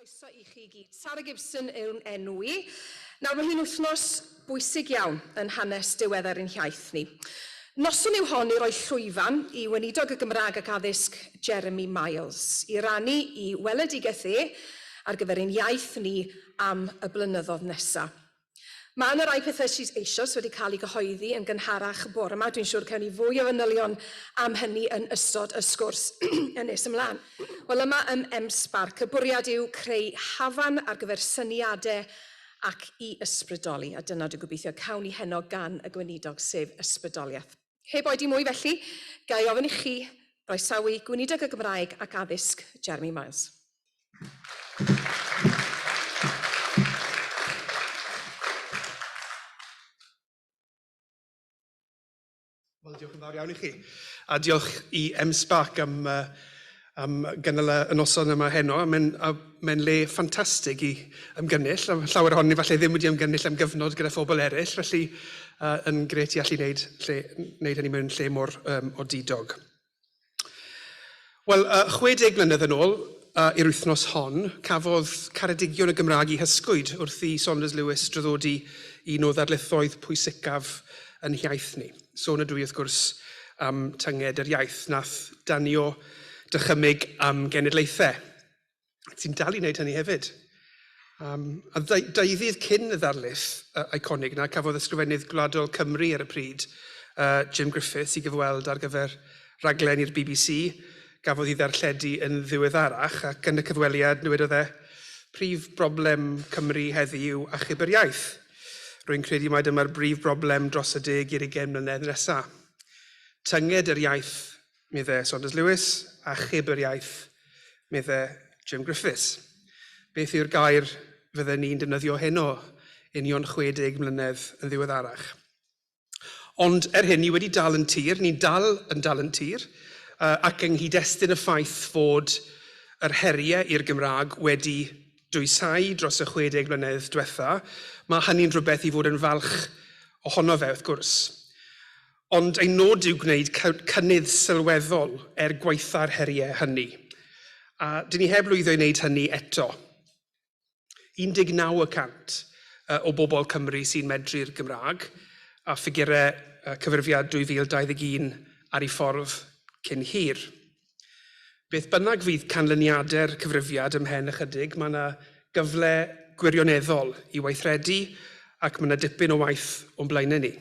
Croeso I chi gyd. Sarah Gibson yw'n enw I. Nawr mae hi'n wythnos bwysig iawn yn hanes diweddar ein hiaith ni. Noson yw hon I roi llwyfan I Gweinidog y Gymraeg ac Addysg Jeremy Mae'r I rannu I weledigaeth ar gyfer ein iaith ni am y blynyddoedd nesaf. Mae yna rai pethau sydd eisoes wedi cael eu gyhoeddi yn gynharach bore yma. Dwi'n siŵr cael ni fwy o fanylion am hynny yn ystod y sgwrs yn nes ymlaen. Wel, yma ym Sparc, y bwriad yw creu hafan ar gyfer syniadau ac I ysbrydoli. A dyna dwi'n gobeithio cawn ni heno gan y Gweinidog, sef ysbrydoliaeth. Heb oedi mwy felly, gai ofyn I chi roesawu Gweinidog y Gymraeg ac Addysg Jeremy Mae'r. Wel, diolch yn fawr iawn I chi. A diolch I M-Sparc am gynnal y noson yma heno. Mae'n le ffantastig I ymgynnull. Llawer ohoni falle ddim wedi ymgynnull am gyfnod gyda phobl eraill, felly yn gret I allu wneud hynny mewn lle mor odidog. Wel, 60 mlynedd yn ôl, i'r wythnos hon, cafodd Caredigion y Gymraeg I hysgwyd wrth I Saunders Lewis draddodi un o ddarlithoedd pwysicaf yn hiaith ni. Sôn ydw I wrth gwrs am tynged yr iaith nath danio dychymyg am genedlaethau. Ti'n dal I wneud hynny hefyd. A deuddydd cyn y ddarlith iconig na cafodd ysgrifennydd Gwladol Cymru ar y pryd, Jim Griffiths, I gyfweld ar gyfer raglen i'r BBC, gafodd I ddarlledu yn ddiweddarach ac yn y cyfweliad dywedodd prif broblem Cymru heddi yw achub yr iaith. Rwy'n credu mai dyma'r brif broblem dros y 10 i'r 20 mlynedd nesaf. Tynged yr iaith, meddai Saunders Lewis, achub yr iaith, meddai Jim Griffiths. Beth yw'r gair fydden ni'n defnyddio heno union 60 mlynedd yn ddiweddarach. Ond hyn ni wedi dal yn tir, ni'n dal yn tir, ac ynghyd-destun y ffaith fod yr heriau i'r Gymraeg wedi dwysau dros y 60 mlynedd diwetha, mae hynny'n rhywbeth I fod yn falch ohono fe wrth gwrs. Ond ein nod yw gwneud cynnydd sylweddol gweitha'r heriau hynny. A dyn ni heb lwyddo I wneud hynny eto. 19% o bobl Cymru sy'n medru'r Gymraeg a ffigurau cyfrifiad 2021 ar ei ffordd cyn hir. Beth bynnag fydd canlyniadau'r cyfrifiad ymhen ychydig, mae yna gyfle gwirioneddol I weithredu ac mae yna dipyn o waith o'n blaenau ni.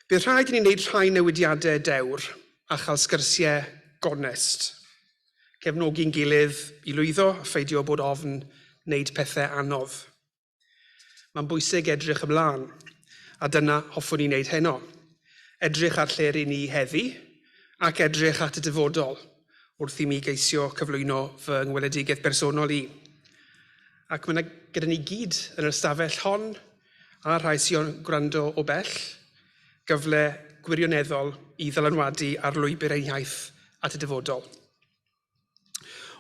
Bydd rhaid I ni wneud rhai newidiadau dewr a chael sgyrsiau gonest. Cefnogi'n gilydd I lwyddo a pheidio bod ofn wneud pethau anodd. Mae'n bwysig edrych ymlaen a dyna hoffwn I wneud heno. Edrych ar lle rydyn ni heddi ac edrych at y dyfodol wrth I mi geisio cyflwyno fy ngweledigaeth bersonol I. Ac mae gyda ni gyd yn yr ystafell hon a rhai sy'n gwrando o bell, gyfle gwirioneddol I ddylanwadu ar lwybr ein iaith at y dyfodol.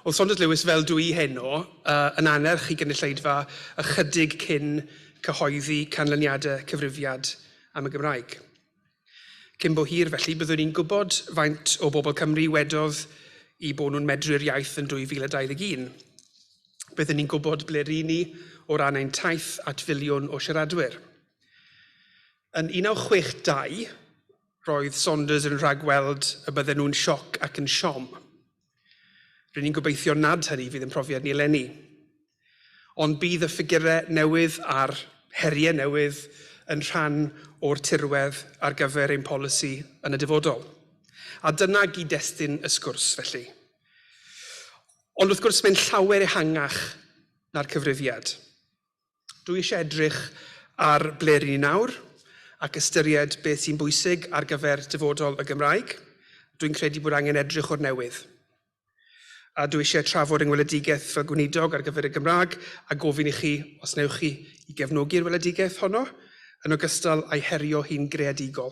Oedd Saunders Lewis fel dwi heno yn anerch I gynulleidfa ychydig cyn cyhoeddi canlyniadau cyfrifiad am y Gymraeg. Cyn bo hir felly, byddwn ni'n gwybod faint o bobl Cymru wedodd I bod nhw'n medru'r iaith yn 2021. Byddwn ni'n gwybod ble rydyn ni o ran ein taith at filiwn o siaradwyr. Yn 1962, roedd Saunders yn rhagweld y bydden nhw'n sioc ac yn siom. Rydyn ni'n gobeithio nad hynny fydd yn profiad ni eleni. Ond bydd y ffigurau newydd a'r heriau newydd yn rhan o'r tirwedd ar gyfer ein polisi yn y dyfodol. A dyna gyd-destun y sgwrs felly. Ond wrth gwrs mae'n llawer ehangach na'r cyfrifiad. Dwi eisiau edrych ar ble rydyn ni nawr ac ystyried beth sy'n bwysig ar gyfer dyfodol y Gymraeg. Dwi'n credu bod angen edrych o'r newydd. A dwi eisiau trafod yng ngweledigaeth fel Gweinidog ar gyfer y Gymraeg a gofyn I chi os newch chi I gefnogi'r weledigaeth honno yn ogystal â'i herio hi'n greadigol.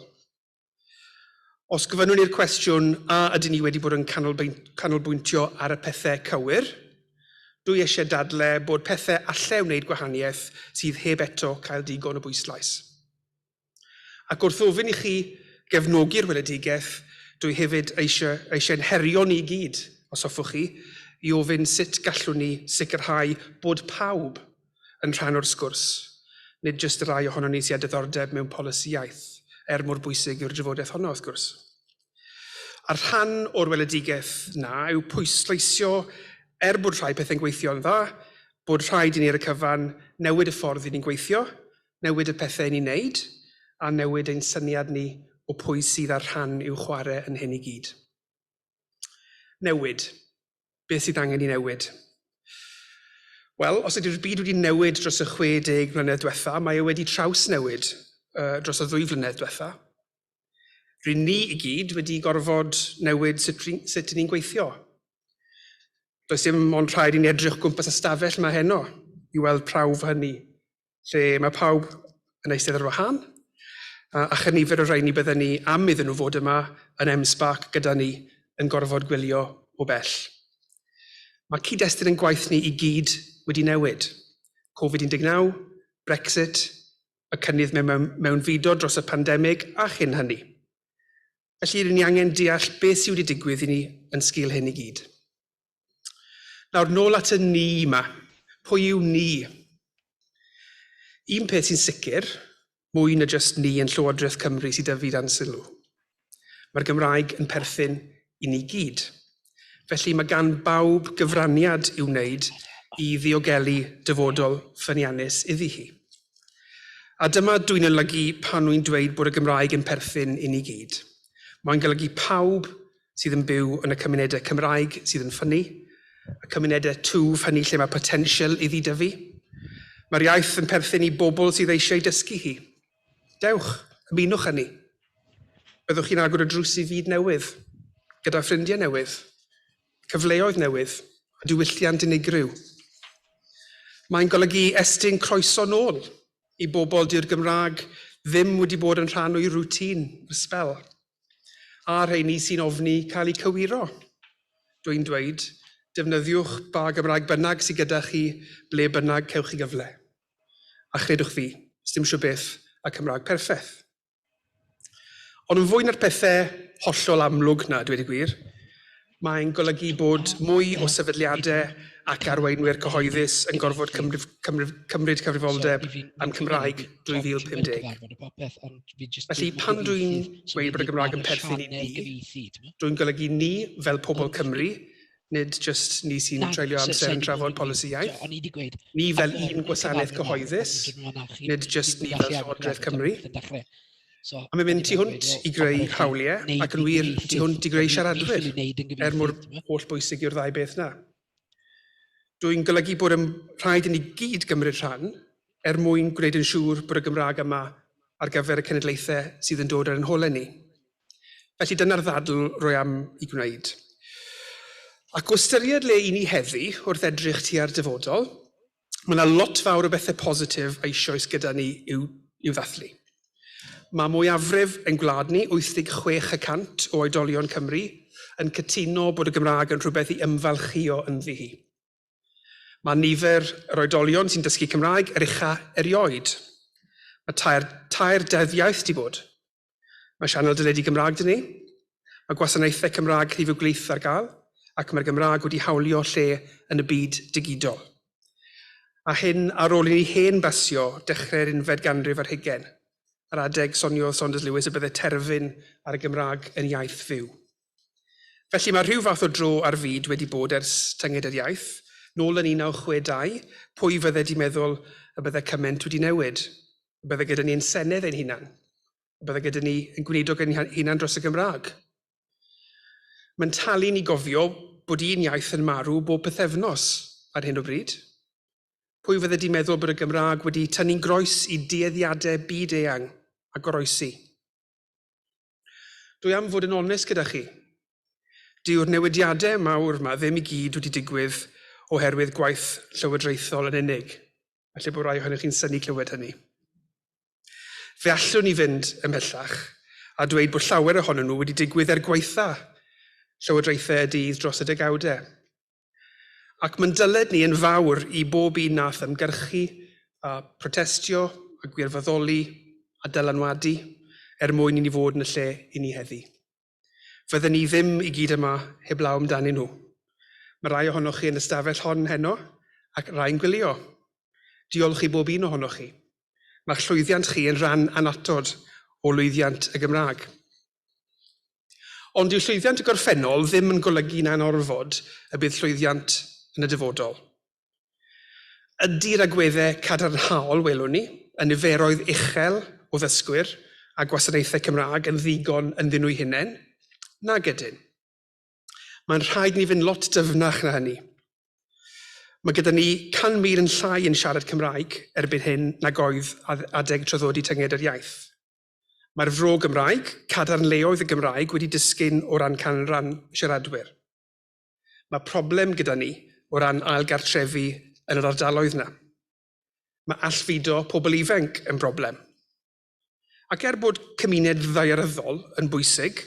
Os gyfynnwn ni'r cwestiwn a ydyn ni wedi bod yn canolbwyntio ar y pethau cywir, dwi eisiau dadle bod pethau allai wneud gwahaniaeth sydd heb eto cael digon o bwyslais. Ac wrth ofyn I chi gefnogi'r weledigaeth, dwi hefyd eisiau'n herio ni gyd, os hoffwch chi, i ofyn sut gallwn ni sicrhau bod pawb yn rhan o'r sgwrs, nid jyst y rai ohono ni sydd â diddordeb mewn polisi iaith, mor bwysig yw'r drafodaeth honno, wrth gwrs. A'r rhan o'r weledigaeth na yw pwysleisio, bod rhai pethau'n gweithio'n dda, bod rhaid i ni ar y cyfan newid y ffordd i ni'n gweithio, newid y pethau ni'n neud, a newid ein syniad ni o pwy sydd ar rhan i'w chwarae yn hyn i gyd. Newid. Beth sydd angen i newid? Wel, os ydy'r byd wedi newid dros y 60 mlynedd diwetha, mae e wedi traws newid dros y 2 flynedd diwetha. Rydyn ni i gyd wedi gorfod newid sut ni'n gweithio. Does dim ond rhaid i ni edrych gwmpas y stafell mae heno i weld prawf hynny, lle mae pawb yn eistedd ar wahân, a chynifer o rai ni byddwn ni am iddyn nhw fod yma yn M-Sparc gyda ni yn gorfod gwylio o bell. Mae cyd-destun yn gwaith ni i gyd wedi newid. Covid-19, Brexit, y cynnydd mewnfudo dros y pandemig a chyn hynny. Felly rydyn ni angen deall beth sydd wedi digwydd i ni yn sgil hyn i gyd. Nawr, nôl at y ni yma. Pwy yw ni? Un peth sy'n sicr, mwy na jyst ni yn Llywodraeth Cymru sydd â fi dan sylw. Mae'r Gymraeg yn perthyn i ni gyd. Felly mae gan bawb gyfraniad i'w wneud i ddiogelu dyfodol ffyniannus iddi hi. A dyma dwi'n olygu pan wy'n dweud bod y Gymraeg yn perthyn i ni gyd. Mae'n golygu pawb sydd yn byw yn y cymunedau Cymraeg sydd yn ffynnu, y cymunedau twf hynny lle mae potensial iddi dyfu. Mae'r iaith yn perthyn i bobl sydd eisiau dysgu hi. Dewch, ymunwch hynny. Byddwch chi'n agor y drws i fyd newydd, gyda ffrindiau newydd, cyfleoedd newydd, a diwylliant unigryw. Mae'n golygu estyn croeso nôl i bobl di'r Gymraeg ddim wedi bod yn rhan o'i rwtîn y sbel, a rheini sy'n ofni cael eu cywiro. Dwi'n dweud, defnyddiwch ba Gymraeg bynnag sydd gyda chi ble bynnag cewch chi gyfle. A chredwch fi, dim siŵr beth a Cymraeg perffaith. Ond yn fwy na'r pethau hollol amlwg na, dweud y gwir, mae'n golygu bod mwy o sefydliadau ac arweinwyr cyhoeddus yn gorfod cymryd cyfrifoldeb am Cymraeg 2050. Felly, pan dwi'n dweud bod y Gymraeg yn perthyn i ni, dwi'n golygu ni fel pobl Cymru, nid jyst ni sy'n treulio amser yn trafod polisi iaith, ni fel un gwasanaeth cyhoeddus, nid jyst ni fel Llywodraeth Cymru. A mae'n mynd tu hwnt i greu hawliau ac yn wir tu hwnt i greu siaradwyr, mor holl bwysig yw'r ddau beth na. Dwi'n golygu bod rhaid i ni gyd gymryd rhan mwyn gwneud yn siŵr bod y Gymraeg yma ar gyfer y cenedlaethau sydd yn dod ar ein holau ni. Felly dyna'r ddadl rwy am i gwneud. Ac o ystyried le i ni heddi wrth edrych tua'r dyfodol, mae yna lot fawr o bethau positif eisoes gyda ni i'w ddathlu. Mae mwyafrif yn gwlad ni, 86% o oedolion Cymru, yn cytuno bod y Gymraeg yn rhywbeth i ymfalchio ynddi hi. Mae nifer yr oedolion sy'n dysgu Cymraeg yr ucha erioed. Mae tair deddiaeth di bod. Mae sianel deledu Gymraeg dyn ni, mae gwasanaethau Cymraeg rhif o gleith ar gael, ac mae'r Gymraeg wedi hawlio lle yn y byd digidol. A hyn ar ôl i ni hen basio dechrau'r 11 ganrif ar 20. Yr adeg sonio Saunders Lewis y byddai terfyn ar y Gymraeg yn iaith fyw. Felly mae rhyw fath o dro ar fyd wedi bod ers tynged yr iaith, nôl yn 1962, pwy fydde di meddwl y byddai cymaint wedi newid, y byddai gyda ni'n senedd ein hunan, y byddai gyda ni yn Gweinidog ein hunan dros y Gymraeg. Mae'n talu ni gofio bod un iaith yn marw bob pythefnos ar hyn o bryd. Pwy fydde di meddwl bod y Gymraeg wedi tynnu'n groes i dueddiadau byd-eang a goroesi? Dwi am fod yn onest gyda chi. Dyw'r newidiadau mawr yma ddim i gyd wedi digwydd oherwydd gwaith llywodraethol yn unig. Felly bod rai ohonych chi'n synnu clywed hynny. Fe allwn ni fynd ymhellach a dweud bod llawer ohonyn nhw wedi digwydd gwaetha llywodraethau y dydd dros y degawdau. Ac mae'n dyled ni yn fawr i bob un nath ymgyrchu, a protestio, a gwirfoddoli, a dylanwadu, mwyn i ni fod yn y lle i ni heddi. Fydden ni ddim i gyd yma heblaw amdanyn nhw. Mae rai ohonoch chi yn ystafell hon heno ac rai'n gwylio. Diolch i bob un ohonoch chi. Mae llwyddiant chi yn rhan anatod o lwyddiant y Gymraeg. Ond dyw llwyddiant y gorffennol ddim yn golygu'n anorfod y bydd llwyddiant yn y dyfodol. Ydy'r agweddau cadarnhaol, welwn ni, y niferoedd uchel o ddysgwyr a gwasanaethau Cymraeg yn ddigon ynddyn nhw hunain? Nag ydyn. Mae'n rhaid ni fynd lot dyfnach na hynny. Mae gyda ni 100,000 yn llai yn siarad Cymraeg erbyn hyn nag oedd adeg traddodi tynged yr iaith. Mae'r fro Gymraeg, cadarnleoedd y Gymraeg wedi disgyn o ran canran siaradwyr. Mae problem gyda ni o ran ailgartrefi yn yr ardaloedd yna. Mae allfudo pobl ifanc yn broblem. Ac bod cymuned ddaearyddol yn bwysig,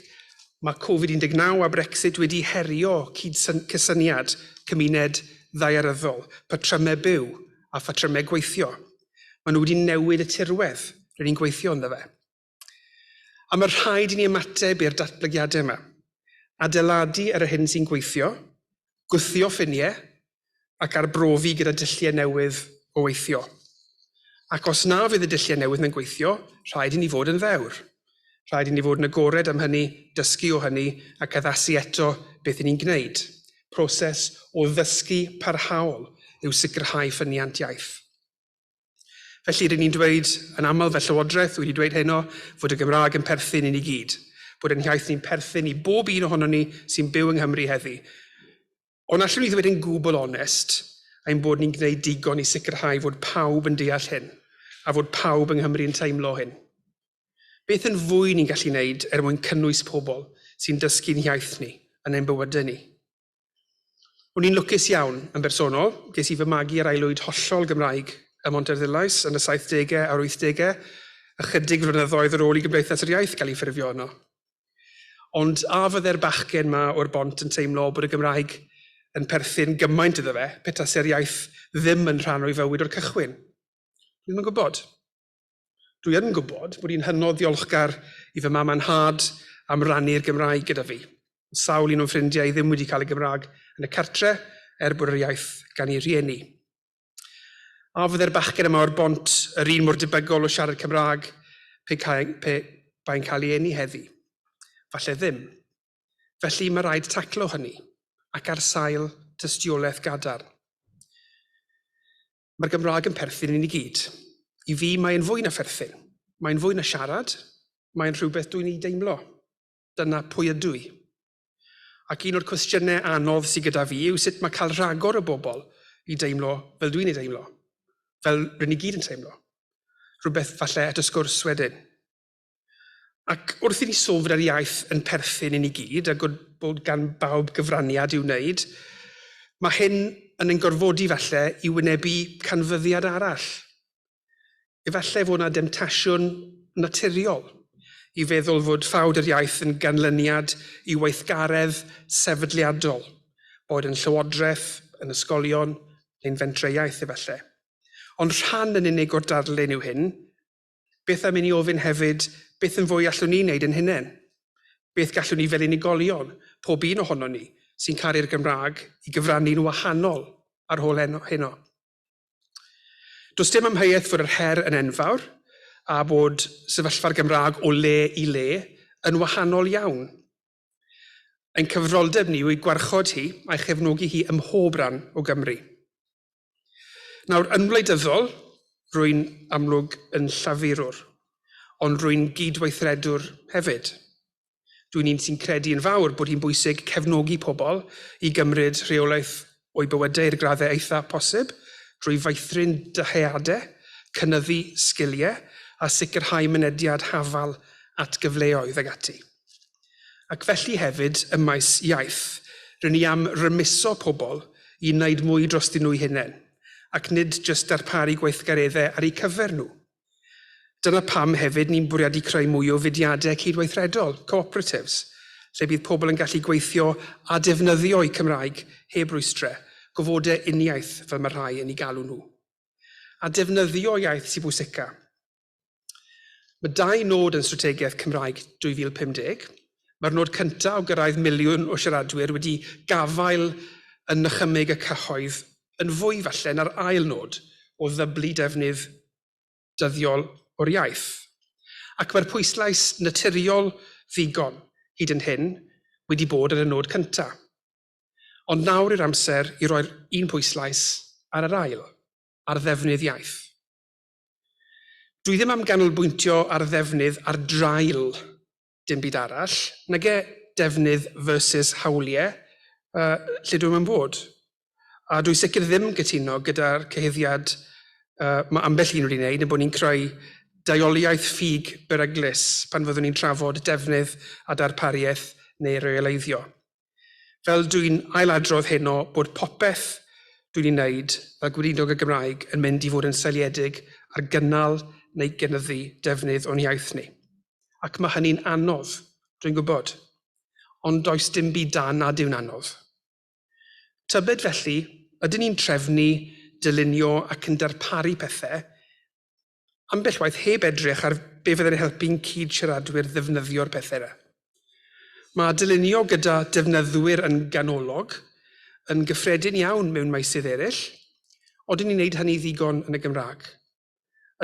mae Covid-19 a Brexit wedi herio cysyniad cymuned ddaearyddol, patrymau byw a phatrymau gweithio. Maen nhw wedi newid y tirwedd rydyn ni'n gweithio ynddo fe. A mae rhaid i ni ymateb i'r datblygiadau yma. Adeiladu ar y hyn sy'n gweithio, gwthio ffiniau ac arbrofi gyda dylliau newydd o weithio. Ac os na fydd y dylliau newydd yn gweithio, rhaid i ni fod yn ddewr. Rhaid i ni fod yn agored am hynny, dysgu o hynny ac addasu eto beth ni'n gwneud. Proses o ddysgu parhaol yw sicrhau ffyniant iaith. Felly, rydyn ni'n dweud yn aml fel Llywodraeth, wedi dweud heno, fod y Gymraeg yn perthyn i ni gyd. Bod yn iaith ni'n perthyn i bob un ohono ni sy'n byw yng Nghymru heddi. Ond allwn ni ddweud yn gwbl onest, ein bod ni'n gwneud digon i sicrhau fod pawb yn deall hyn, a fod pawb yng Nghymru yn teimlo hyn. Beth yn fwy ni'n gallu wneud mwyn cynnwys pobl sy'n dysgu'n iaith ni yn ein bywydau ni? O'n i'n lwcus iawn yn bersonol, ges i fy magu ar aelwyd hollol Gymraeg ym Monterddulais yn y 70au a'r 80au, ychydig flynyddoedd ar ôl i Gymdeithas yr Iaith gael ei ffurfio yno. Ond a fydde'r bachgen yma o'r bont yn teimlo bod y Gymraeg yn perthyn gymaint iddo fe, petase'r iaith ddim yn rhan o'i fywyd o'r cychwyn? Dwi ddim yn gwybod. Dwi yn gwybod bod hi'n hynod ddiolchgar i fy mam a'n nhad am rannu'r Gymraeg gyda fi. Sawl un o'n ffrindiau ddim wedi cael y Gymraeg yn y cartre bod yr iaith gan ei rieni. A fydde'r bachgen yma o'r bont yr un mor debygol o siarad Cymraeg pe bain cael ei eni heddi? Falle ddim. Felly mae rhaid taclo hynny ac ar sail tystiolaeth gadarn. Mae'r Gymraeg yn perthyn i ni gyd. I fi mae'n fwy na pherthyn. Mae'n fwy na siarad. Mae'n rhywbeth dwi'n ei deimlo. Dyna pwy ydw i. Ac un o'r cwestiynau anodd sydd gyda fi yw sut mae cael rhagor o bobl i deimlo fel dwi'n ei deimlo. Fel rydyn ni gyd yn teimlo. Rhywbeth falle at y sgwrs wedyn. Ac wrth i ni sôn fod yr iaith yn perthyn i ni gyd, a bod gan bawb gyfraniad i'w wneud, mae hyn yn ein gorfodi falle i wynebu canfyddiad arall. Efallai fod yna demtasiwn naturiol i feddwl fod ffawd yr iaith yn ganlyniad i weithgaredd sefydliadol, bod yn llywodraeth, yn ysgolion, neu'n fentre iaith efallai. Ond rhan yn unig o'r darlun yw hyn, beth am i ni ofyn hefyd, beth yn fwy allwn ni wneud yn hunain? Beth gallwn ni fel unigolion, pob un ohono ni, sy'n caru'r Gymraeg i gyfrannu'n wahanol ar ôl heno? Does dim amheuaeth fod yr her yn enfawr a bod sefyllfa'r Gymraeg o le i le yn wahanol iawn. Ein cyfroldeb ni yw i gwarchod hi a'i chefnogi hi ym mhob ran o Gymru. Nawr, yn wleidyddol, rwy'n amlwg yn llafurwr, ond rwy'n gydweithredwr hefyd. Dwi'n un sy'n credu yn fawr bod hi'n bwysig cefnogi pobl i gymryd rheolaeth o'i bywydau i'r graddau eitha posib, drwy feithrin dyheadau, cynyddu sgiliau a sicrhau mynediad hafal at gyfleoedd ag ati. Ac felly hefyd ym maes iaith, rydyn ni am rymuso pobl i wneud mwy dros nhw hunain, ac nid jyst darparu gweithgareddau ar eu cyfer nhw. Dyna pam hefyd ni'n bwriadu creu mwy o fudiadau cydweithredol, cooperatives, lle bydd pobl yn gallu gweithio a defnyddio eu Cymraeg heb rwystrau, gofodau uniaeth fel mae rhai yn ei galw nhw. A defnyddio iaith sy'n bwysica. Mae 2 nod yn strategaeth Cymraeg 2050. Mae'r nod cyntaf o gyrraedd miliwn o siaradwyr wedi gafael yn nychymig y cyhoedd yn fwy falle na'r ail nod o ddyblu defnydd dyddiol o'r iaith. Ac mae'r pwyslais naturiol ddigon hyd yn hyn wedi bod yn y nod cyntaf. Ond nawr yw'r amser i roi'r un pwyslais ar yr ail, ar ddefnydd iaith. Dwi ddim am ganolbwyntio ar ddefnydd ar drail dim byd arall, nag e defnydd versus hawliau, lle dwi'n mynd bod. A dwi sicr ddim gytuno gyda'r cyhuddiad mae ambell un wedi'i wneud, yn bod ni'n creu daioliaeth ffug beryglus pan fyddwn ni'n trafod defnydd a darpariaeth neu reoleiddio. Fel dwi'n ailadrodd heno bod popeth dwi'n ei wneud fel Gweinidog y Gymraeg yn mynd i fod yn seiliedig ar gynnal neu gynyddu defnydd o'n iaith ni. Ac mae hynny'n anodd, dwi'n gwybod, ond does dim byd da nad yw'n anodd. Tybed felly, ydyn ni'n trefnu, dylunio ac yn darparu pethau, ambell waith heb edrych ar be fyddai'n helpu'n cyd siaradwyr ddefnyddio'r pethau yna. Mae dylunio gyda defnyddwyr yn ganolog yn gyffredin iawn mewn meysydd eraill, odyn ni'n gwneud hynny ddigon yn y Gymraeg.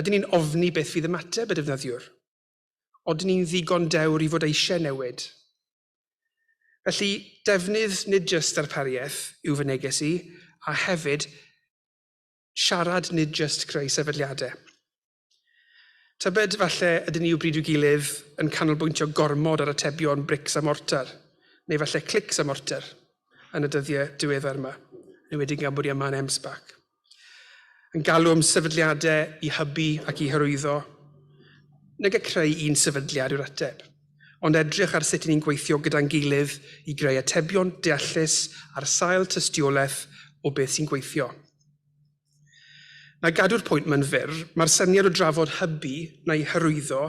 Ydyn ni'n ofni beth fydd ymateb y defnyddiwr? Odyn ni'n ddigon dewr i fod eisiau newid? Felly, defnydd nid jyst darpariaeth yw fy neges i, a hefyd siarad nid jyst creu sefydliadau. Tybed falle ydyn ni o bryd i'w gilydd yn canolbwyntio gormod ar atebion brics a mortar, neu falle clics a mortar yn y dyddiau diweddar yma, neu wedi gan bod i yma yn emsbac. Yn galw am sefydliadau i hybu ac i hyrwyddo, nag e creu un sefydliad yw'r ateb, ond edrych ar sut ni'n gweithio gyda'n gilydd i greu atebion deallus ar sail tystiolaeth o beth sy'n gweithio. Na gadw'r pwynt mewn fyr, mae'r syniad o drafod hybu neu hyrwyddo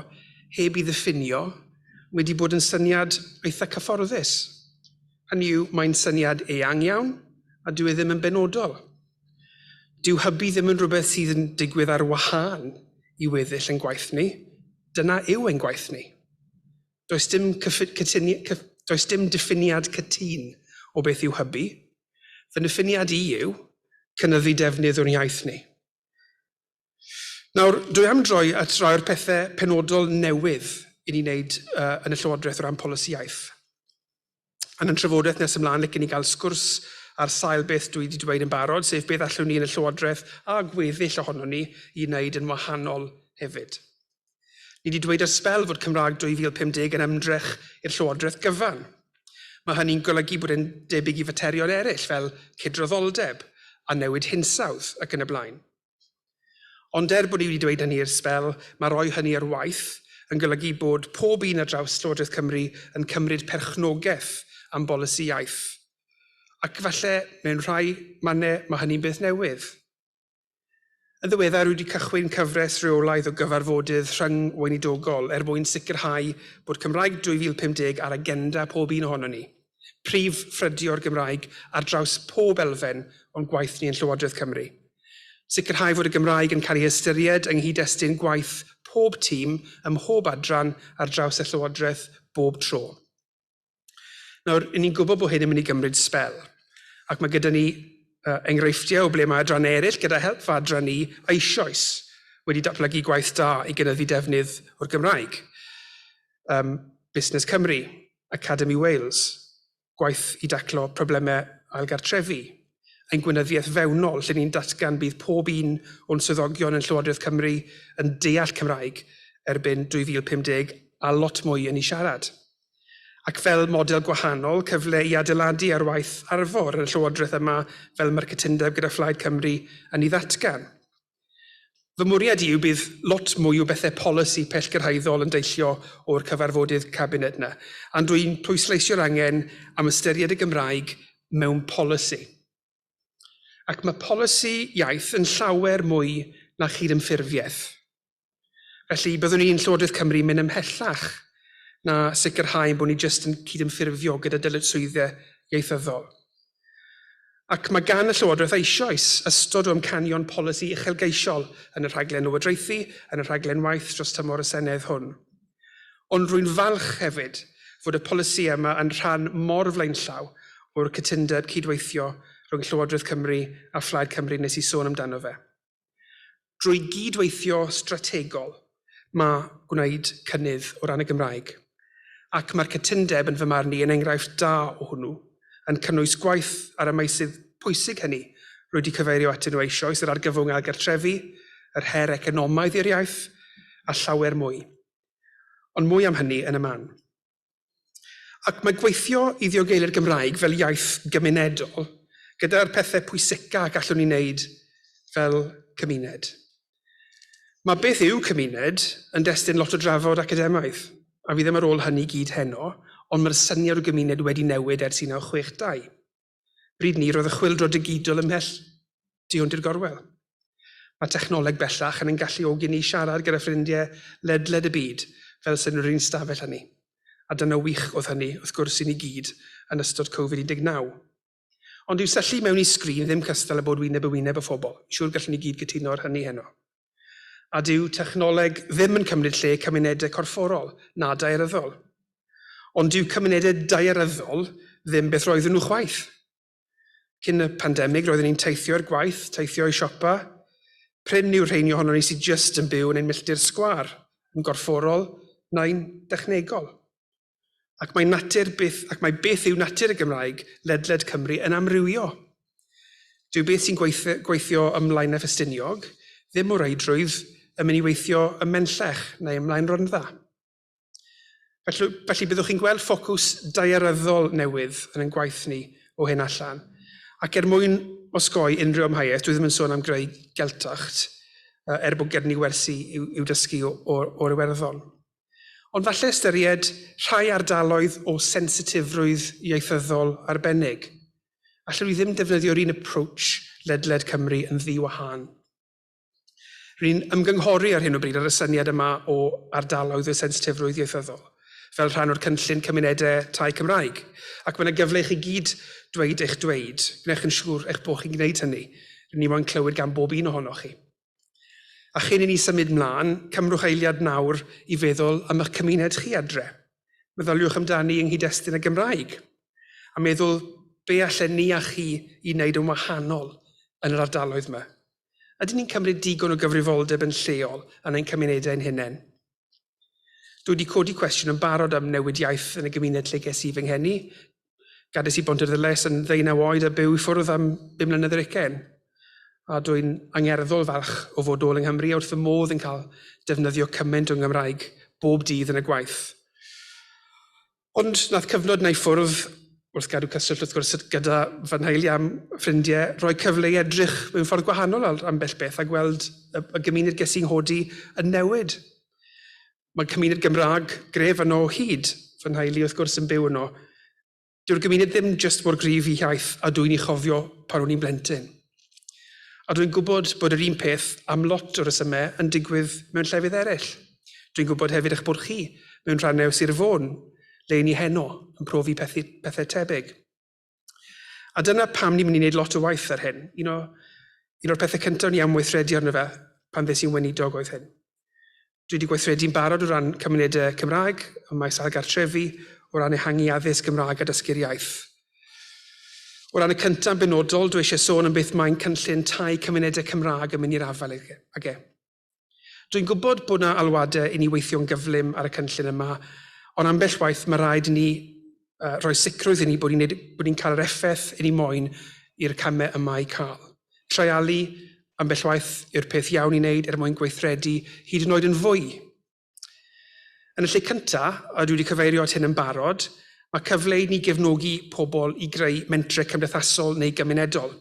heb i ddiffinio wedi bod yn syniad eitha cyfforddus. Hynny yw, mae'n syniad eang iawn, a dyw e ddim yn benodol. Dyw hybu ddim yn rhywbeth sydd yn digwydd ar wahân i weddill yn gwaith ni. Dyna yw ein gwaith ni. Does dim diffiniad cytun o beth yw hybu. Fy diffiniad i yw cynyddu defnydd o'n iaith ni. Nawr, dwi am droi at rai'r pethau penodol newydd i ni wneud yn y Llywodraeth o ran polisi iaith. Yn y trafodaeth nes ymlaen, licen ni gael sgwrs ar sail beth dwi wedi dweud yn barod, sef beth allwn ni yn y Llywodraeth a gweddill ohono ni i wneud yn wahanol hefyd. Ni wedi dweud ar sbel fod Cymraeg 2050 yn ymdrech i'r Llywodraeth gyfan. Mae hynny'n golygu bod e'n debyg i faterion eraill fel cydraddoldeb a newid hinsawdd ac yn y blaen. Ond bod ni wedi dweud hynny i'r sbel, mae rhoi hynny ar waith yn golygu bod pob un ar draws Llywodraeth Cymru yn cymryd perchnogaeth am bolisi iaith. Ac falle mewn rhai mannau mae hynny'n beth newydd. Yn ddiweddar wedi cychwyn cyfres reolaidd o gyfarfodydd rhyngweinidogol mwyn sicrhau bod Cymraeg 2050 ar agenda pob un ohono ni. Prif ffrydio'r Gymraeg ar draws pob elfen o'n gwaith ni yn Llywodraeth Cymru. Sicrhau fod y Gymraeg yn cael ei ystyried yng nghyd-destun gwaith pob tîm ym mhob adran ar draws y Llywodraeth bob tro. Nawr, ni'n gwybod bod hyn yn mynd i gymryd sbel, ac mae gyda ni enghreifftiau o ble mae adran eraill gyda help fa adran ni eisoes wedi datblygu gwaith da i gynyddu defnydd o'r Gymraeg. Busnes Cymru, Academy Wales, gwaith i daclo problemau ailgartrefi, ein gweinyddiaeth fewnol lle ni'n datgan bydd pob un o'n swyddogion yn Llywodraeth Cymru yn deall Cymraeg erbyn 2050 a lot mwy yn ei siarad. Ac fel model gwahanol, cyfle i adeiladu ar waith arfor yn y Llywodraeth yma fel mae'r cytundeb gyda Phlaid Cymru yn ei ddatgan. Fy mwriad yw bydd lot mwy o bethau polisi pellgyrhaeddol yn deillio o'r cyfarfodydd cabinet yna, a dwi'n pwysleisio'r angen am ystyried y Gymraeg mewn polisi. Ac mae polisi iaith yn llawer mwy na chydymffurfiaeth. Felly byddwn ni'n Llywodraeth Cymru mynd ymhellach na sicrhau bod ni jyst yn cydymffurfio gyda dyletswyddau ieithyddol. Ac mae gan y Llywodraeth eisoes ystod o amcanion polisi uchelgeisiol yn y rhaglen lywodraethu, yn y rhaglen waith dros tymor y Senedd hwn. Ond rwy'n falch hefyd fod y polisi yma yn rhan mor flaenllaw o'r cytundeb cydweithio rhwng Llywodraeth Cymru a Phlaid Cymru nes I sôn amdano fe. Drwy gydweithio strategol mae gwneud cynnydd o ran y Gymraeg, ac mae'r cytundeb yn fy marn i yn enghraifft da o hwnnw, yn cynnwys gwaith ar y meysydd pwysig hynny rwy wedi cyfeirio atyn nhw eisoes, yr argyfwng a gartrefi, yr her economaidd i'r iaith, a llawer mwy. Ond mwy am hynny yn y man. Ac mae gweithio i ddiogelu'r Gymraeg fel iaith gymunedol gyda'r pethau pwysica gallwn ni wneud fel cymuned. Mae beth yw cymuned yn destun lot o drafod academaidd, a fi ddim ar ôl hynny gyd heno, ond mae'r syniad o gymuned wedi newid ers 1962. Bryd ni roedd y chwyldro digidol ymhell diwnt i'r gorwel. Mae technoleg bellach yn galluogi ni siarad gyda ffrindiau ledled y byd fel sy'n rhywun stafell hynny. A dyna wych oedd hynny wrth gwrs i ni gyd yn ystod Covid-19. Ond yw syllu mewn i sgrin ddim cystal â bod wyneb y wyneb y phobl. Siŵr gallwn ni gyd gytuno ar hynny heno. A dyw technoleg ddim yn cymryd lle cymunedau corfforol na daearyddol. Ond dyw cymunedau daearyddol ddim beth roedden nhw chwaith. Cyn y pandemig roedden ni'n teithio i'r gwaith, teithio i siopa. Pryn yw'r rheini ohono ni sydd just yn byw yn ein milltir sgwar, yn gorfforol na'n dechnegol. Ac mae beth yw natur y Gymraeg ledled Cymru yn amrywio. Dyw beth sy'n gweithio ymlaen y Ffestiniog ddim o reidrwydd yn mynd i weithio ym Menllech neu ymlaen Rhondda. Felly byddwch chi'n gweld ffocws daearyddol newydd yn ein gwaith ni o hyn allan. Ac mwyn osgoi unrhyw amheuaeth, dwi ddim yn sôn am greu geltacht, bod gyda ni wersi i'w dysgu o'r Iwerddon. Ond falle ystyried rhai ardaloedd o sensitifrwydd ieithyddol arbennig. Allwn ni ddim defnyddio'r un approach ledled Cymru yn ddiwahân. Rwy'n ymgynghori ar hyn o bryd ar y syniad yma o ardaloedd o sensitifrwydd ieithyddol, fel rhan o'r cynllun cymunedau tai Cymraeg. Ac mae'n gyfle i chi gyd dweud eich dweud, gnewch yn siŵr eich bod chi'n gwneud hynny. Rydyn ni moyn clywed gan bob un ohonoch chi. A chyn i ni symud mlaen, cymrwch eiliad nawr i feddwl am eich cymuned chi adre. Meddyliwch amdani yng nghyd-destun y Gymraeg. A meddwl be allan ni a chi i wneud yn wahanol yn yr ardaloedd yma. Ydyn ni'n cymryd digon o gyfrifoldeb yn lleol yn ein cymunedau'n hunain? Dwi wedi codi cwestiwn yn barod am newidiaeth yn y gymuned lle ges I fy nghenni. Gades I Bontarddulais yn 19 oed a byw I ffwrdd am 5 mlynedd yr ugain. A dwi'n angerddol falch o fod ôl yng Nghymru a wrth fy modd yn cael defnyddio cymaint o'n Gymraeg bob dydd yn y gwaith. Ond nath cyfnod neu ffwrdd, wrth gadw cyswllt wrth gwrs gyda fy nheulu am ffrindiau, rhoi cyfle I edrych mewn ffordd gwahanol ar ambell beth a gweld y gymuned ges i'n hodi yn newid. Mae cymuned Gymraeg gref yno o hyd, fy nheulu wrth gwrs yn byw yno. Dyw'r gymuned ddim just mor gryf I iaith a dwi'n I chofio pan o'n i'n blentyn. A dwi'n gwybod bod yr un peth am lot o'r resymau yn digwydd mewn llefydd eraill. Dwi'n gwybod hefyd eich bod chi mewn rhannau o Sir Fôn, le ni heno yn profi pethau tebyg. A dyna pam ni'n mynd I wneud lot o waith ar hyn. Un o'r pethau cyntaf ni am weithredu arno fe pan ddys i'n weinidog oedd hyn. Dwi wedi gweithredu'n barod o ran cymunedau Cymraeg, ym maes ailgartrefi, o ran ehangu addysg Gymraeg a dysgu'r iaith. O ran y cyntaf benodol, dwi eisiau sôn am beth mae'n cynllun tai cymunedau Cymraeg yn mynd i'r afel ag e. Dwi'n gwybod bod yna alwadau I ni weithio'n gyflym ar y cynllun yma, ond ambell waith mae rhaid I ni rhoi sicrwydd I ni bod ni'n cael yr effaith I ni moyn i'r camau yma I cael. Treialu ambell waith yw'r peth iawn I wneud mwyn gweithredu hyd yn oed yn fwy. Yn y lle cyntaf, a dwi wedi cyfeirio at hyn yn barod, mae cyfle I ni gefnogi pobl I greu mentre cymdeithasol neu gymunedol.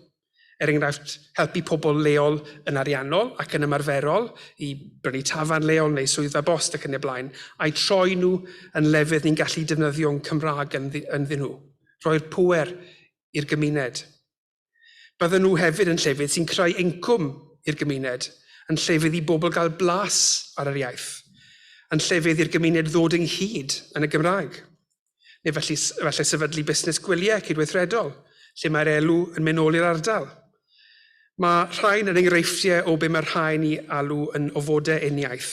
Enghraifft, helpu pobl leol yn ariannol ac yn ymarferol I brynu tafarn leol neu swyddfa bost ac yn y blaen, a'i troi nhw yn lefydd ni'n gallu defnyddio'n Cymraeg ynddyn nhw, rhoi'r pŵer i'r gymuned. Bydden nhw hefyd yn llefydd sy'n creu incwm i'r gymuned, yn llefydd I bobl gael blas ar yr iaith, yn llefydd i'r gymuned ddod ynghyd yn y Gymraeg. Neu falle sefydlu busnes gwyliau cydweithredol, lle mae'r elw yn mynd nôl i'r ardal. Mae rhain yn enghreifftiau o be mae'r rhain I alw yn ofodau uniaeth.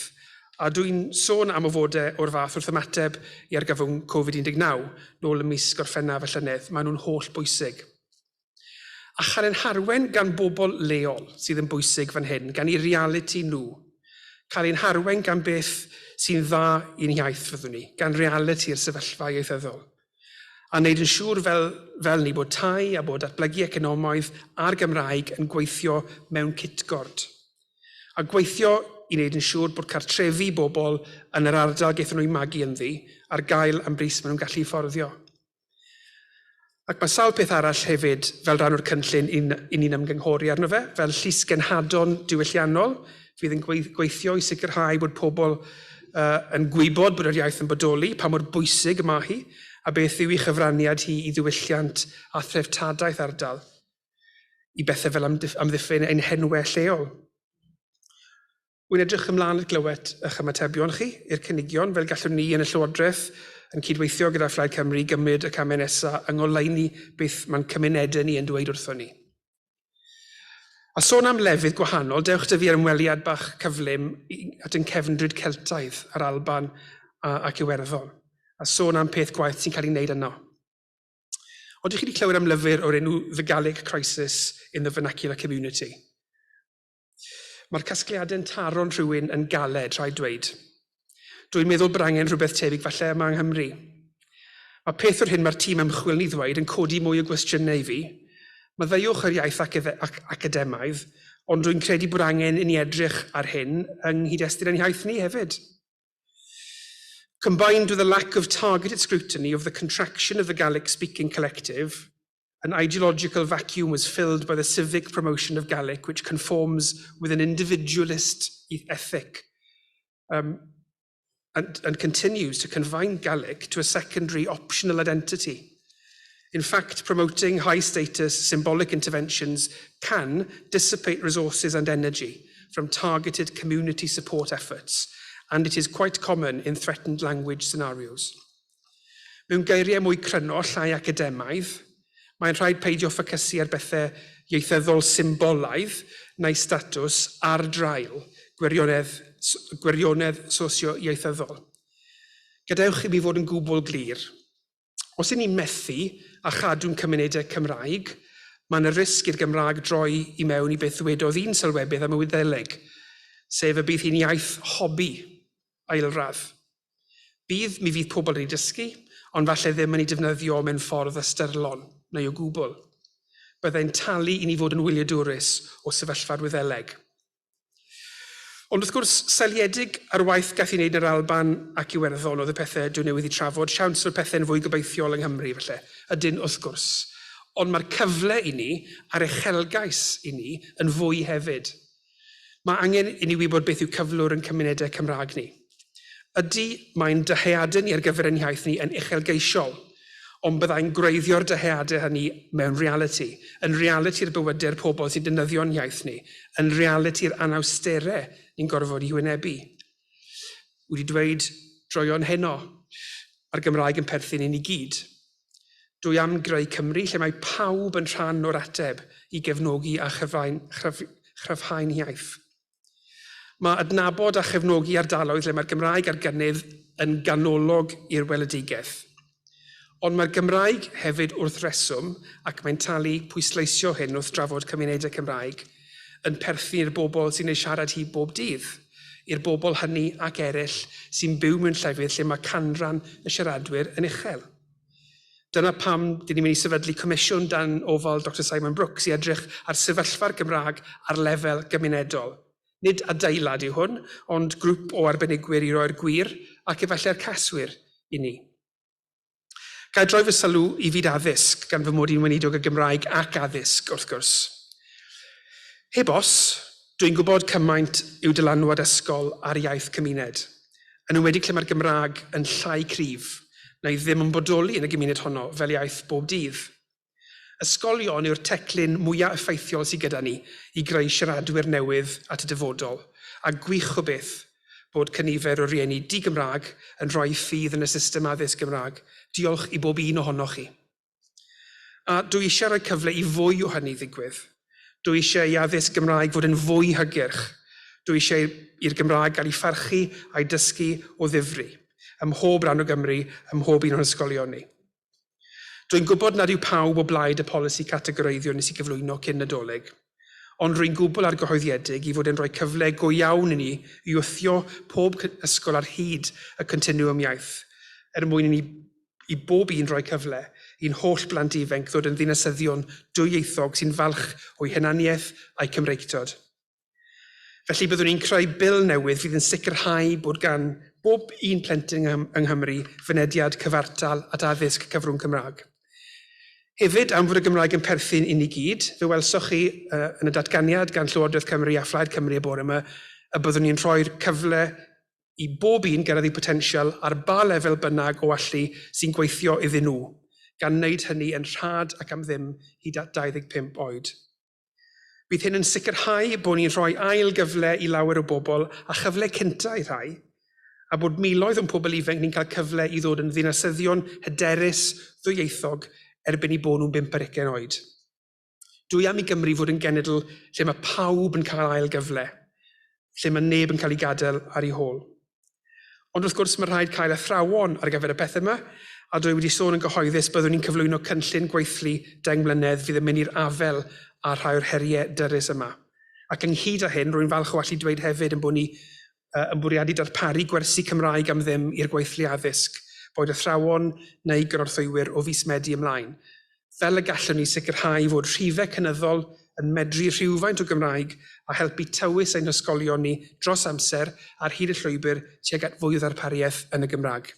A dwi'n sôn am ofodau o'r fath wrth ymateb I argyfwng Covid-19, nôl y mis Gorffennaf y llynedd. Maen nhw'n holl bwysig. a chael ein harwen gan bobl leol sydd yn bwysig fan hyn, gan eu reality nhw. Cael ein harwen gan beth sy'n dda i'n iaith fyddwn ni, gan realiti'r sefyllfa ieithyddol. A wneud yn siŵr fel ni bod tai a bod datblygu economaidd a'r Gymraeg yn gweithio mewn cytgord. A gweithio i wneud yn siŵr bod cartrefi bobl yn yr ardal gaethon nhw'n magu ynddi ar gael am bris maen nhw'n gallu fforddio. Ac mae sawl peth arall hefyd fel rhan o'r cynllun i ni'n ymgynghori arno fe, fel llys genhadon diwylliannol, fydd yn gweithio i sicrhau bod pobl yn gwybod bod yr iaith yn bodoli, pa mor bwysig mae hi, a beth yw ei chyfraniad hi i ddiwylliant a threftadaeth ardal, i bethau fel amddiffyn ein henwau lleol. Wy'n edrych ymlaen at glywed eich ymatebion chi i'r cynigion fel gallwn ni yn y Llywodraeth yn cydweithio gyda Phlaid Cymru gymryd y camau nesaf yng ngoleuni beth mae'n cymunedau ni yn dweud wrthon ni. A sôn am lefydd gwahanol, dewch dy fi ar ymweliad bach cyflym at ein cefndryd Celtaidd ar Alban ac Iwerddon, a sôn am peth gwaith sy'n cael ei wneud yno. Ond ydych chi wedi clywed am lyfr o'r enw The Gaelic Crisis in the Vernacular Community? Mae'r casgliadau'n taro'n rhywun yn galed, rhaid dweud. Dwi'n meddwl bod angen rhywbeth tebyg falle yma yng Nghymru. Mae peth o'r hyn mae'r tîm ymchwil ni ddweud yn codi mwy o gwestiynau i fi. Mae ddeiwch yr iaith academaidd, ond dwi'n credu bod angen i ni edrych ar hyn yng nghyd-destun ein iaith ni hefyd. Combined with a lack of targeted scrutiny of the contraction of the Gaelic-speaking collective, an ideological vacuum was filled by the civic promotion of Gaelic, which conforms with an individualist ethic and continues to confine Gaelic to a secondary optional identity. In fact, promoting high-status symbolic interventions can dissipate resources and energy from targeted community support efforts, and it is quite common in threatened language scenarios. Mewn geiriau mwy cryno, llai academaidd, mae'n rhaid peidio ffocysu ar bethau ieithyddol symbolaidd neu statws ar drail gwirionedd sosio-ieithyddol. Gadewch i mi fod yn gwbl glir. Os y'n ni'n methu a chadw'n cymunedau Cymraeg, mae'n y risg i'r Gymraeg droi i mewn i beth ddwedodd un sylwebydd am y Wyddeleg, sef y bydd hi'n iaith hobi ailradd. Bydd mi fydd pobl yn ei dysgu, ond falle ddim yn ei defnyddio mewn ffordd ystyrlon neu o gwbl. Byddai'n talu i ni fod yn wyliadwrus o sefyllfa'r Wyddeleg. Ond wrth gwrs, seliedig ar waith gath i wneud yn yr Alban ac Iwerddon oedd y pethau dwi'n newydd i trafod, siawns o'r pethau'n fwy gobeithiol yng Nghymru felly, ydyn wrth gwrs. Ond mae'r cyfle i ni a'r uchelgais i ni yn fwy hefyd. Mae angen i ni wybod beth yw cyflwr yn cymunedau Cymraeg ni. Ydy mae'n dyheadau ni ar gyfer ein iaith ni yn uchelgeisiol, ond byddai'n gwreiddio'r dyheadau hynny mewn reality, yn reality'r bywydau'r pobl sy'n defnyddio'n iaith ni, yn reality'r anawsterau ni'n gorfod i wynebu. Wedi dweud droion heno, a'r Gymraeg yn perthyn i ni gyd. Dwi am greu Cymru lle mae pawb yn rhan o'r ateb i gefnogi a chryfhau'n iaith. Mae adnabod a chefnogi ardaloedd lle mae'r Gymraeg ar gynnydd yn ganolog i'r weledigaeth. Ond mae'r Gymraeg hefyd wrth reswm, ac mae'n talu pwysleisio hyn wrth drafod cymunedau Cymraeg, yn perthyn i'r bobl sy'n ei siarad hi bob dydd, i'r bobl hynny ac eraill sy'n byw mewn llefydd lle mae canran y siaradwyr yn uchel. Dyna pam dyn ni'n mynd i sefydlu comisiwn dan ofal Dr Simon Brooks i edrych ar sefyllfa'r Gymraeg ar lefel gymunedol. Nid adeilad yw hwn, ond grŵp o arbenigwyr i roi'r gwir ac efallai'r caswyr i ni. Gael droi fy sylw i fyd addysg gan fy mod i'n weinidog y Gymraeg ac addysg wrth gwrs. Heb os, dwi'n gwybod cymaint yw dylanwad ysgol ar iaith cymuned, yn enwedig lle mae'r Gymraeg yn llai cryf, neu ddim yn bodoli yn y gymuned honno fel iaith bob dydd. Ysgolion yw'r teclyn mwyaf effeithiol sydd gyda ni i greu siaradwyr newydd at y dyfodol, a gwych o beth bod cynifer o rieni di-Gymraeg yn rhoi ffydd yn y system addysg Gymraeg. Diolch i bob un ohonoch chi. A dwi eisiau rhoi cyfle i fwy o hynny ddigwydd. Dwi eisiau i addysg Gymraeg fod yn fwy hygyrch. Dwi eisiau i'r Gymraeg gael ei pharchu a'i dysgu o ddifri, ym mhob rhan o Gymru, ym mhob un o'n ysgolion ni. Dwi'n gwybod nad yw pawb o blaid y polisi categoreiddio nes I gyflwyno cyn Nadolig, ond rwy'n gwbl argyhoeddiedig I fod yn rhoi cyfle go iawn I ni I wthio pob ysgol ar hyd y continuum iaith, mwyn I bob un rhoi cyfle i'n holl blant ifanc ddod yn ddinasyddion dwyieithog sy'n falch o'i hunaniaeth a'i Cymreictod. Felly byddwn ni'n creu bil newydd fydd yn sicrhau bod gan bob un plentyn yng Nghymru fynediad cyfartal at addysg cyfrwng Cymraeg. Hefyd, am fod y Gymraeg yn perthyn I ni gyd, fe welsoch chi yn y datganiad gan Llywodraeth Cymru a Phlaid Cymru y bore yma, y byddwn ni'n rhoi'r cyfle I bob un gyrraedd eu potensial ar ba lefel bynnag o allu sy'n gweithio iddyn nhw, gan wneud hynny yn rhad ac am ddim hyd at 25 oed. Bydd hyn yn sicrhau bod ni'n rhoi ail gyfle I lawer o bobl a chyfle cynta I rhai, a bod miloedd o'n pobl ifanc ni'n cael cyfle I ddod yn ddinasyddion hyderus ddwyieithog erbyn I bod nhw'n 25 oed. Dwi am I Gymru fod yn genedl lle mae pawb yn cael ail gyfle, lle mae neb yn cael ei gadael ar ei hôl. Ond wrth gwrs mae rhaid cael athrawon ar gyfer y pethau yma, a dwi wedi sôn yn gyhoeddus byddwn ni'n cyflwyno cynllun gweithlu 10 mlynedd fydd yn mynd i'r afel a rhai o'r heriau dyrys yma. Ac ynghyd â hyn, rwy'n falch o allu dweud hefyd yn bod ni yn bwriadu darparu gwersi Cymraeg am ddim i'r gweithlu addysg, boed athrawon neu gyrorthwywyr o fis Medi ymlaen. Fel y gallwn ni sicrhau fod rhifau cynyddol yn medru rhywfaint o Gymraeg a helpu tywys ein ysgolion ni dros amser ar hyd y llwybr tuag at fwy o ddarpariaeth yn y Gymraeg.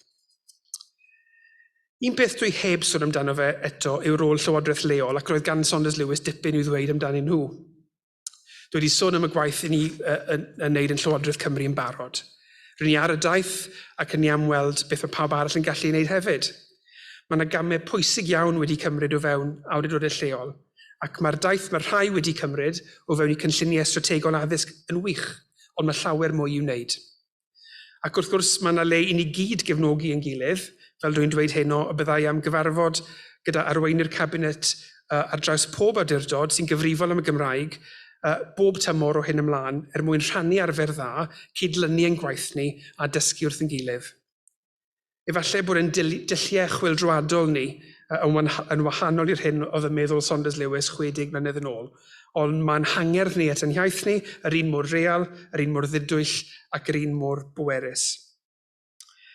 Un peth dwi heb sôn amdano fe eto yw'r rôl Llywodraeth leol ac roedd gan Saunders Lewis dipyn i'w ddweud amdanyn nhw. Dwi wedi sôn am y gwaith I ni yn wneud yn Llywodraeth Cymru yn barod. Rydyn ni ar y daith ac yn ymweld beth mae pawb arall yn gallu wneud hefyd. Mae yna gamau pwysig iawn wedi cymryd o fewn awdurdodau lleol, ac mae'r daith mae rhai wedi cymryd o fewn I cynlluniau strategol addysg yn wych, ond mae llawer mwy i'w wneud. Ac wrth gwrs mae yna le I ni gyd gefnogi yn gilydd, fel dwi'n dweud heno, y byddai am gyfarfod gyda arweinwyr cabinet ar draws pob awdurdod sy'n gyfrifol am y Gymraeg, bob tymor o hyn ymlaen mwyn rhannu arfer dda, cydlynu ein gwaith ni a dysgu wrth yn gilydd. Efallai bod yn dulliau chwyldroadol ni yn wahanol i'r hyn oedd yn meddwl Saunders Lewis 60 mlynedd yn ôl, ond mae'n hangerdd ni at ein hiaith ni, yr un mor real, yr un mor ddidwyll ac yr un mor bwerus.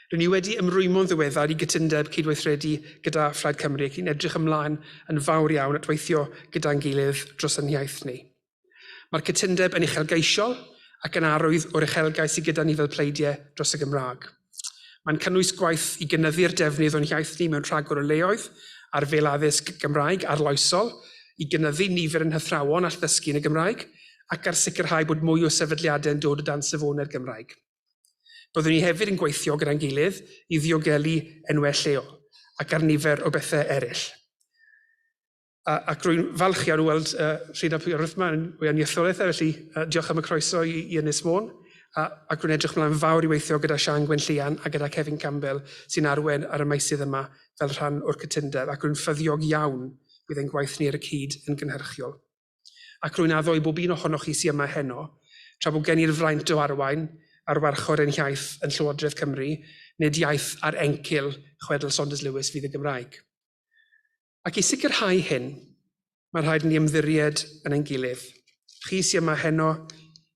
Rydyn ni wedi ymrwymo'n ddiweddar I gytundeb cydweithredu gyda Phlaid Cymru ac i'n edrych ymlaen yn fawr iawn at weithio gyda'n gilydd dros ein hiaith ni. Mae'r cytundeb yn uchelgeisiol ac yn arwydd o'r uchelgais sy gyda ni fel pleidiau dros y Gymraeg. Mae'n cynnwys gwaith I gynyddu'r defnydd o'n hiaith ni mewn rhagor o leoedd ar fel addysg Gymraeg arloesol, I gynyddu nifer yn hythrawon all ddysgu yn y Gymraeg, ac ar sicrhau bod mwy o sefydliadau yn dod o dan safonau'r Gymraeg. Byddwn ni hefyd yn gweithio gyda'n gilydd I ddiogelu enwau lleol, ac ar nifer o bethau eraill. Ac rwy'n falch iawn o weld Rhyd a Pwyrydd yma yn aniaetholaethau, felly diolch am y croeso I Ynys Môn. Ac rwy'n edrych mlaen fawr I weithio gyda Sian Gwenllian a gyda Kevin Campbell sy'n arwen ar y meysydd yma fel rhan o'r cytundeb ac rwy'n ffyddiog iawn bydd ein gwaith ni ar y cyd yn gynhyrchiol. Ac rwy'n addo I bob un ohonoch chi sy'n yma heno, tra bod gen i'r fraint o arwain ar warchod ein hiaith yn Llywodraeth Cymru, nid iaith ar encil chwedl Saunders Lewis fydd y Gymraeg. Ac I sicrhau hyn, mae rhaid ni ymddiried yn ein gilydd. Chi sy'n yma heno,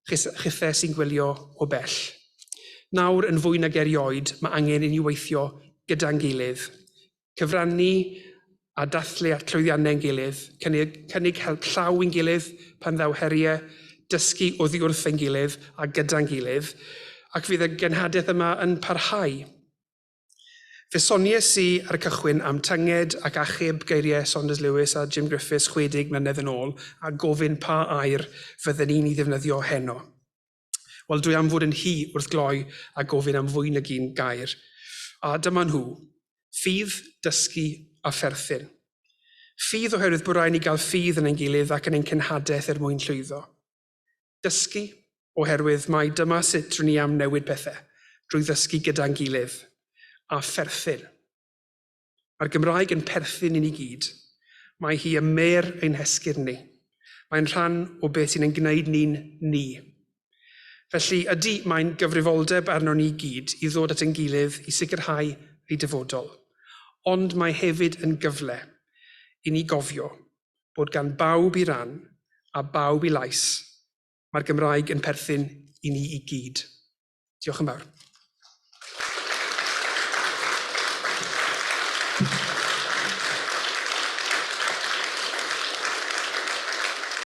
chithau sy'n gwylio o bell. Nawr yn fwy nag erioed, mae angen I ni weithio gyda'n gilydd. Cyfrannu a dathlu at llwyddiannau'n gilydd, cynnig help llaw i'n gilydd pan ddaw heriau, dysgu oddi wrth ein gilydd a gyda'n gilydd, ac fydd y genhadaeth yma yn parhau. Fe soniais I ar y cychwyn am tynged ac achub geiriau Saunders Lewis a Jim Griffiths 60 mlynedd yn ôl a gofyn pa air fydden ni'n I ddefnyddio heno. Wel, dwi am fod yn hi wrth gloi a gofyn am fwy nag un gair. A dyma nhw, ffydd, dysgu a pherthyn. Ffydd oherwydd bod rhaid ni gael ffydd yn ein gilydd ac yn ein cenhadaeth mwyn llwyddo. Dysgu oherwydd mae dyma sut rydyn ni am newid pethau, drwy ddysgu gyda'n gilydd. A pherthyn. Mae'r Gymraeg yn perthyn I ni gyd. Mae hi y Mae'r ein hesgyd ni. Mae'n rhan o beth sy'n ein gwneud ni'n ni. Felly ydy mae'n gyfrifoldeb arno ni gyd I ddod at ein gilydd I sicrhau ei dyfodol. Ond mae hefyd yn gyfle i ni gofio bod gan bawb i ran a bawb i lais, mae'r Gymraeg yn perthyn i ni i gyd. Diolch yn fawr.